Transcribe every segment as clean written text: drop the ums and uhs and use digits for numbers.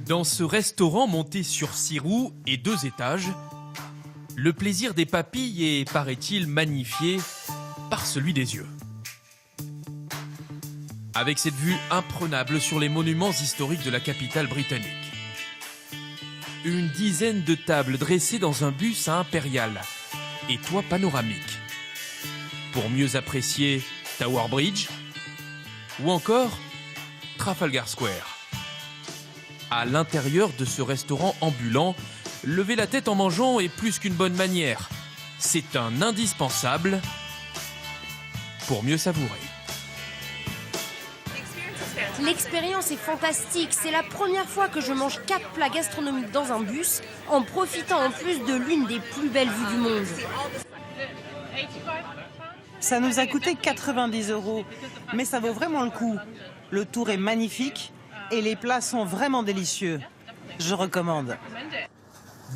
Dans ce restaurant monté sur 6 roues et 2 étages, le plaisir des papilles est, paraît-il, magnifié par celui des yeux. Avec cette vue imprenable sur les monuments historiques de la capitale britannique. Une dizaine de tables dressées dans un bus à impérial et toit panoramique. Pour mieux apprécier Tower Bridge ou encore Trafalgar Square. À l'intérieur de ce restaurant ambulant, lever la tête en mangeant est plus qu'une bonne manière. C'est un indispensable pour mieux savourer. L'expérience est fantastique. C'est la première fois que je mange 4 plats gastronomiques dans un bus, en profitant en plus de l'une des plus belles vues du monde. Ça nous a coûté 90 €, mais ça vaut vraiment le coup. Le tour est magnifique et les plats sont vraiment délicieux. Je recommande.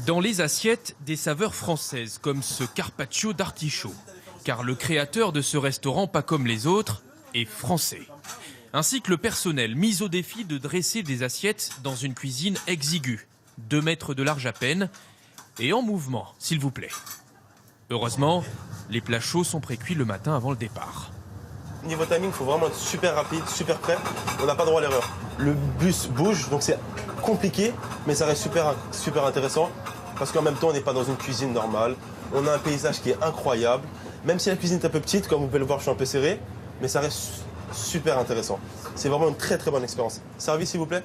Dans les assiettes, des saveurs françaises comme ce carpaccio d'artichaut, car le créateur de ce restaurant, pas comme les autres, est français. Ainsi que le personnel mis au défi de dresser des assiettes dans une cuisine exiguë, 2 mètres de large à peine, et en mouvement, s'il vous plaît. Heureusement, les plats chauds sont précuits le matin avant le départ. Niveau timing, il faut vraiment être super rapide, super prêt. On n'a pas droit à l'erreur. Le bus bouge, donc c'est compliqué, mais ça reste super intéressant. Parce qu'en même temps, on n'est pas dans une cuisine normale. On a un paysage qui est incroyable. Même si la cuisine est un peu petite, comme vous pouvez le voir, je suis un peu serré, mais ça reste super intéressant. C'est vraiment une très très bonne expérience. Service, s'il vous plaît.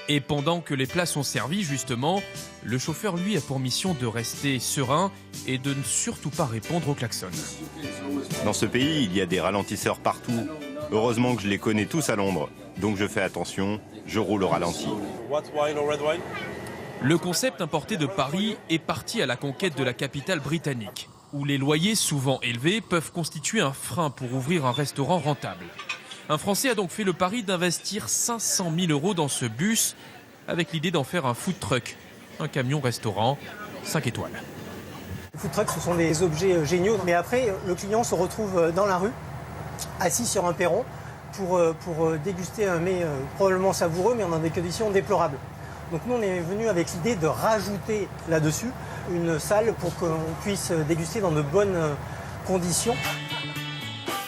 Et pendant que les plats sont servis, justement, le chauffeur, lui, a pour mission de rester serein et de ne surtout pas répondre au klaxon. Dans ce pays, il y a des ralentisseurs partout. Heureusement que je les connais tous à Londres. Donc je fais attention, je roule au ralenti. White wine or red wine? Le concept importé de Paris est parti à la conquête de la capitale britannique, où les loyers souvent élevés peuvent constituer un frein pour ouvrir un restaurant rentable. Un Français a donc fait le pari d'investir 500 000 € dans ce bus, avec l'idée d'en faire un food truck, un camion-restaurant 5 étoiles. Les food trucks, ce sont des objets géniaux, mais après, le client se retrouve dans la rue, assis sur un perron, pour déguster un mets probablement savoureux, mais dans des conditions déplorables. Donc nous, on est venu avec l'idée de rajouter là-dessus une salle pour qu'on puisse déguster dans de bonnes conditions.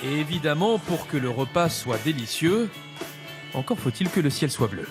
Et évidemment, pour que le repas soit délicieux, encore faut-il que le ciel soit bleu.